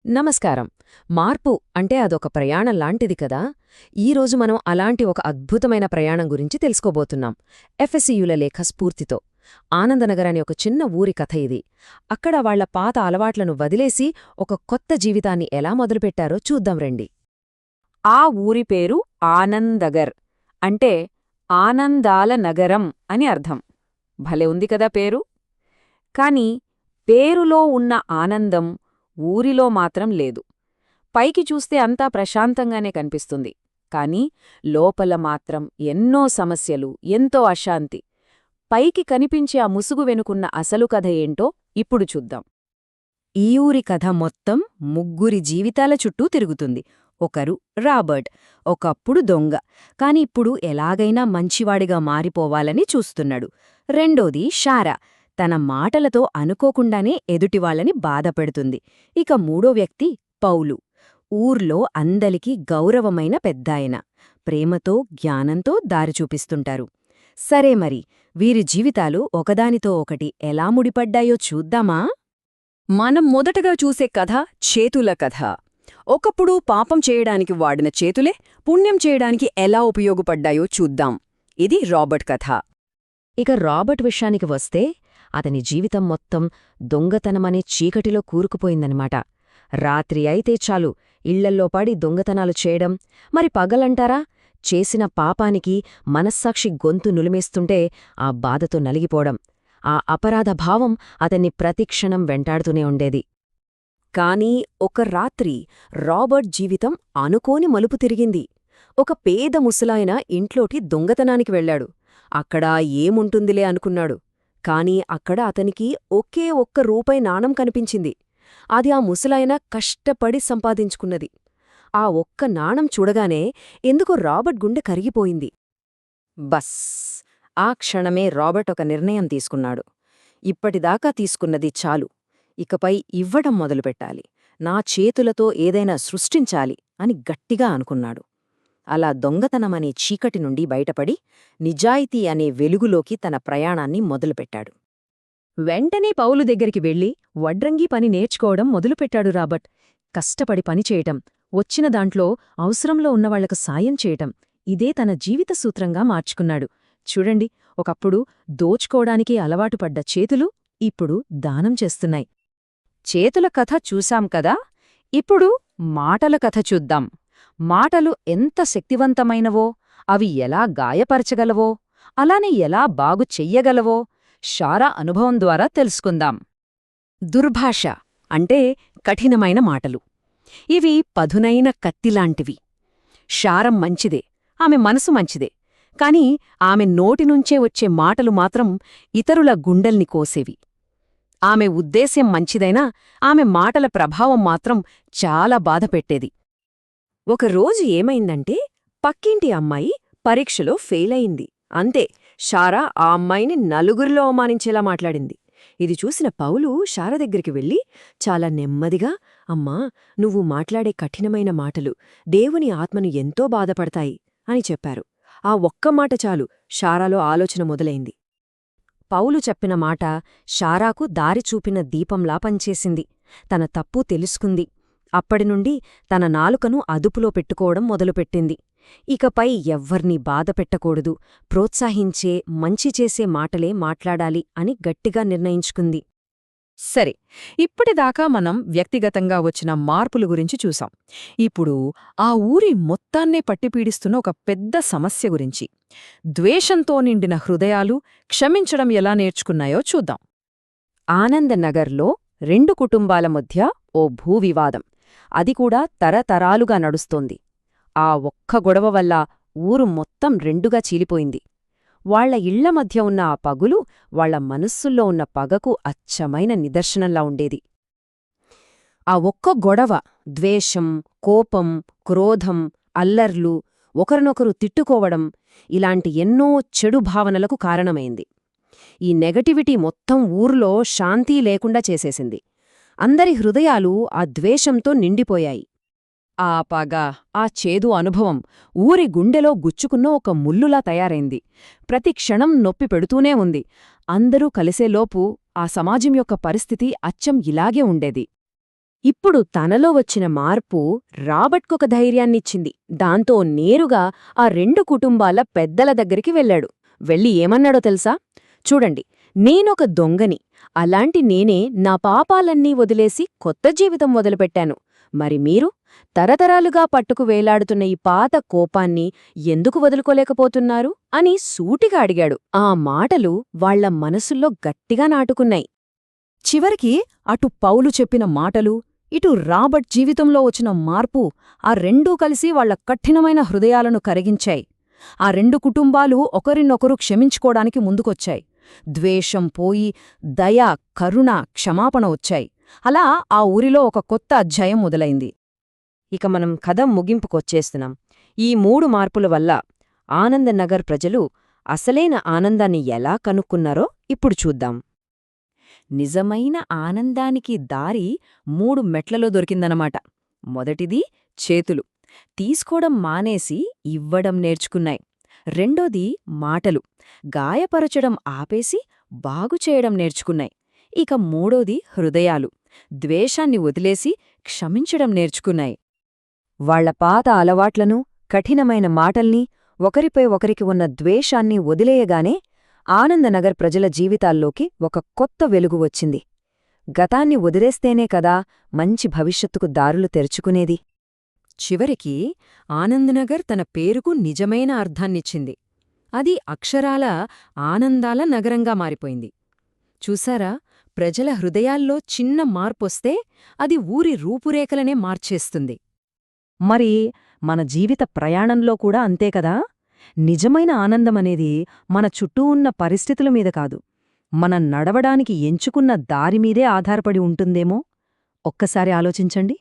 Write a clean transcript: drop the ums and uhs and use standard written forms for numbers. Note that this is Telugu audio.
నమస్కారం. మార్పు అంటే అదొక ప్రయాణం లాంటిది కదా. ఈరోజు మనం అలాంటి ఒక అద్భుతమైన ప్రయాణం గురించి తెలుసుకోబోతున్నాం. ఎఫ్ఎస్సీయుల లేఖ స్ఫూర్తితో. ఆనందనగర్ అనే ఒక చిన్న ఊరి కథ ఇది. అక్కడ వాళ్ల పాత అలవాట్లను వదిలేసి ఒక కొత్త జీవితాన్ని ఎలా మొదలుపెట్టారో చూద్దాం రండి. ఆ ఊరి పేరు ఆనందగర్, అంటే ఆనందాల నగరం అని అర్థం. భలే ఉంది కదా పేరు. కాని పేరులో ఉన్న ఆనందం ఊరిలో మాత్రం లేదు. పైకి చూస్తే అంతా ప్రశాంతంగానే కనిపిస్తుంది, కాని లోపల మాత్రం ఎన్నో సమస్యలు, ఎంతో అశాంతి. పైకి కనిపించే ఆ ముసుగు వెనుకున్న అసలు కథ ఏంటో ఇప్పుడు చూద్దాం. ఈ ఊరి కథ మొత్తం ముగ్గురి జీవితాల చుట్టూ తిరుగుతుంది. ఒకరు రాబర్ట్, ఒకప్పుడు దొంగ, కాని ఇప్పుడు ఎలాగైనా మంచివాడిగా మారిపోవాలని చూస్తున్నాడు. రెండోది షారా, తన మాటలతో అనుకోకుండానే ఎదుటివాళ్లని బాధపెడుతుంది. ఇక మూడో వ్యక్తి పౌలు, ఊర్లో అందరికీ గౌరవమైన పెద్దాయన, ప్రేమతో జ్ఞానంతో దారి చూపిస్తుంటారు. సరే మరి, వీరి జీవితాలు ఒకదానితో ఒకటి ఎలా ముడిపడ్డాయో చూద్దామా? మనం మొదటగా చూసే కథ చేతుల కథ. ఒకప్పుడు పాపం చేయడానికి వాడిన చేతులే పుణ్యం చేయడానికి ఎలా ఉపయోగపడ్డాయో చూద్దాం. ఇది రాబర్ట్ కథ. ఇక రాబర్ట్ విషయానికి వస్తే, అతని జీవితం మొత్తం దొంగతనమనే చీకటిలో కూరుకుపోయిందనమాట. రాత్రి అయితే చాలు ఇళ్లల్లో పడి దొంగతనాలు చేయడం. మరి పగలంటారా? చేసిన పాపానికి మనస్సాక్షి గొంతు నులిమేస్తుంటే ఆ బాధతో నలిగిపోవడం. ఆ అపరాధ భావం అతన్ని ప్రతిక్షణం వెంటాడుతూనే ఉండేది. కానీ ఒక రాత్రి రాబర్ట్ జీవితం అనుకోని మలుపు తిరిగింది. ఒక పేద ముసలాయన ఇంట్లోకి దొంగతనానికి వెళ్లాడు. అక్కడ ఏముంటుందిలే అనుకున్నాడు. కాని అక్కడ అతనికి ఒకే ఒక్క రూపాయి నాణం కనిపించింది. అది ఆ ముసలాయన కష్టపడి సంపాదించుకున్నది. ఆ ఒక్క నాణం చూడగానే ఎందుకో రాబర్ట్ గుండె కరిగిపోయింది. బస్, ఆ క్షణమే రాబర్ట్ ఒక నిర్ణయం తీసుకున్నాడు. ఇప్పటిదాకా తీసుకున్నది చాలు, ఇకపై ఇవ్వడం మొదలుపెట్టాలి, నా చేతులతో ఏదైనా సృష్టించాలి అని గట్టిగా అనుకున్నాడు. అలా దొంగతనమనే చీకటి నుండి బయటపడి నిజాయితీ అనే వెలుగులోకి తన ప్రయాణాన్ని మొదలుపెట్టాడు. వెంటనే పౌలు దగ్గరికి వెళ్లి వడ్రంగి పని నేర్చుకోవడం మొదలుపెట్టాడు రాబర్ట్. కష్టపడి పనిచేయటం, వచ్చిన దాంట్లో అవసరంలో ఉన్నవాళ్లకు సాయం చేయటం, ఇదే తన జీవిత సూత్రంగా మార్చుకున్నాడు. చూడండి, ఒకప్పుడు దోచుకోవడానికి అలవాటుపడ్డ చేతులు ఇప్పుడు దానం చేస్తున్నాయి. చేతుల కథ చూశాం కదా, ఇప్పుడు మాటల కథ చూద్దాం. మాటలు ఎంత శక్తివంతమైనవో, అవి ఎలా గాయపరచగలవో, అలానే ఎలా బాగు చెయ్యగలవో షారా అనుభవం ద్వారా తెలుసుకుందాం. దుర్భాష అంటే కఠినమైన మాటలు. ఇవి పదునైన కత్తిలాంటివి. షారం మంచిదే, ఆమె మనసు మంచిదే, కాని ఆమె నోటినుంచే వచ్చే మాటలు మాత్రం ఇతరుల గుండెల్ని కోసేవి. ఆమె ఉద్దేశ్యం మంచిదైనా ఆమె మాటల ప్రభావం మాత్రం చాలా బాధపెట్టేది. ఒకరోజు ఏమైందంటే, పక్కింటి అమ్మాయి పరీక్షలో ఫెయిలయింది. అంతే, షారా ఆ అమ్మాయిని నలుగురిలో అవమానించేలా మాట్లాడింది. ఇది చూసిన పౌలు షారా దగ్గరికి వెళ్ళి చాలా నెమ్మదిగా, అమ్మా, నువ్వు మాట్లాడే కఠినమైన మాటలు దేవుని ఆత్మను ఎంతో బాధపడతాయి అని చెప్పారు. ఆ ఒక్క మాట చాలు షారాలో ఆలోచన మొదలైంది. పౌలు చెప్పిన మాట షారాకు దారి చూపిన దీపంలా పనిచేసింది. తన తప్పు తెలుసుకుంది. అప్పటినుండి తన నాలుకను అదుపులో పెట్టుకోవడం మొదలుపెట్టింది. ఇకపై ఎవ్వర్నీ బాధపెట్టకూడదు, ప్రోత్సహించే, మంచి చేసే మాటలే మాట్లాడాలి అని గట్టిగా నిర్ణయించుకుంది. సరే, ఇప్పటిదాకా మనం వ్యక్తిగతంగా వచ్చిన మార్పుల గురించి చూసాం. ఇప్పుడు ఆ ఊరి మొత్తాన్నే పట్టిపీడిస్తున్న ఒక పెద్ద సమస్య గురించి, ద్వేషంతో నిండిన హృదయాలు క్షమించడం ఎలా నేర్చుకున్నాయో చూద్దాం. ఆనందనగర్లో 2 కుటుంబాల మధ్య ఓ భూవివాదం, అది కూడా తరతరాలుగా నడుస్తోంది. ఆ ఒక్క గొడవ వల్ల ఊరు మొత్తం రెండుగా చీలిపోయింది. వాళ్ల ఇళ్ల మధ్య ఉన్న ఆ పగులు వాళ్ల మనస్సుల్లో ఉన్న పగకు అచ్చమైన నిదర్శనంలా ఉండేది. ఆ ఒక్క గొడవ ద్వేషం, కోపం, క్రోధం, అల్లర్లు, ఒకరినొకరు తిట్టుకోవడం, ఇలాంటి ఎన్నో చెడు భావనలకు కారణమైంది. ఈ నెగటివిటీ మొత్తం ఊర్లో శాంతి లేకుండా చేసేసింది. అందరి హృదయాలు ఆ ద్వేషంతో నిండిపోయాయి. ఆ పగ, ఆ చేదు అనుభవం ఊరి గుండెలో గుచ్చుకున్న ఒక ముల్లులా తయారైంది. ప్రతి క్షణం నొప్పి పెడుతూనే ఉంది. అందరూ కలిసేలోపు ఆ సమాజం యొక్క పరిస్థితి అచ్చం ఇలాగే ఉండేది. ఇప్పుడు తనలో వచ్చిన మార్పు రాబర్ట్కొక ధైర్యాన్నిచ్చింది. దాంతో నేరుగా ఆ 2 కుటుంబాల పెద్దల దగ్గరికి వెళ్ళాడు. వెళ్ళి ఏమన్నాడో తెలుసా? చూడండి, నేనొక దొంగని. అలాంటి నేనే నా పాపాలన్నీ వదిలేసి కొత్త జీవితం మొదలుపెట్టాను. మరి మీరు? తరతరాలుగా పట్టుకు వేలాడుతున్న ఈ పాత కోపాన్ని ఎందుకు వదులుకోలేకపోతున్నారు అని సూటిగా అడిగాడు. ఆ మాటలు వాళ్ల మనసుల్లో గట్టిగా నాటుకున్నాయి. చివరికి అటు పౌలు చెప్పిన మాటలు, ఇటు రాబర్ట్ జీవితంలో వచ్చిన మార్పు ఆ రెండూ కలిసి వాళ్ల కఠినమైన హృదయాలను కరిగించాయి. ఆ 2 కుటుంబాలు ఒకరినొకరు క్షమించుకోడానికి ముందుకొచ్చాయి. ద్వేషం పోయి దయ, కరుణ, క్షమాపణ వచ్చాయి. అలా ఆ ఊరిలో ఒక కొత్త అధ్యాయం మొదలైంది. ఇక మనం కథ ముగింపుకొచ్చేస్తున్నాం. ఈ 3 మార్పుల వల్ల ఆనందనగర్ ప్రజలు అసలైన ఆనందాన్ని ఎలా కనుక్కున్నారో ఇప్పుడు చూద్దాం. నిజమైన ఆనందానికి దారి 3 మెట్లలో దొరికిందనమాట. మొదటిది చేతులు. తీసుకోవడం మానేసి ఇవ్వడం నేర్చుకున్నాయి. రెండోది మాటలు. గాయపరచడం ఆపేసి బాగుచేయడం నేర్చుకున్నాయి. ఇక మూడోది హృదయాలు. ద్వేషాన్ని వదిలేసి క్షమించడం నేర్చుకున్నాయి. వాళ్ల పాత అలవాట్లను, కఠినమైన మాటల్ని, ఒకరిపై ఒకరికి ఉన్న ద్వేషాన్ని వదిలేయగానే ఆనందనగర్ ప్రజల జీవితాల్లోకి ఒక కొత్త వెలుగు వచ్చింది. గతాన్ని వదిలేస్తేనే కదా మంచి భవిష్యత్తుకు దారులు తెరుచుకునేది. చివరికి ఆనందనగర్ తన పేరుకు నిజమైన అర్థాన్నిచ్చింది. అది అక్షరాల ఆనందాల నగరంగా మారిపోయింది. చూసారా, ప్రజల హృదయాల్లో చిన్న మార్పొస్తే అది ఊరి రూపురేఖలనే మార్చేస్తుంది. మరి మన జీవిత ప్రయాణంలో కూడా అంతే కదా? నిజమైన ఆనందమనేది మన చుట్టూ ఉన్న పరిస్థితుల మీద కాదు, మనం నడవడానికి ఎంచుకున్న దారిమీదే ఆధారపడి ఉంటుందేమో. ఒక్కసారి ఆలోచించండి.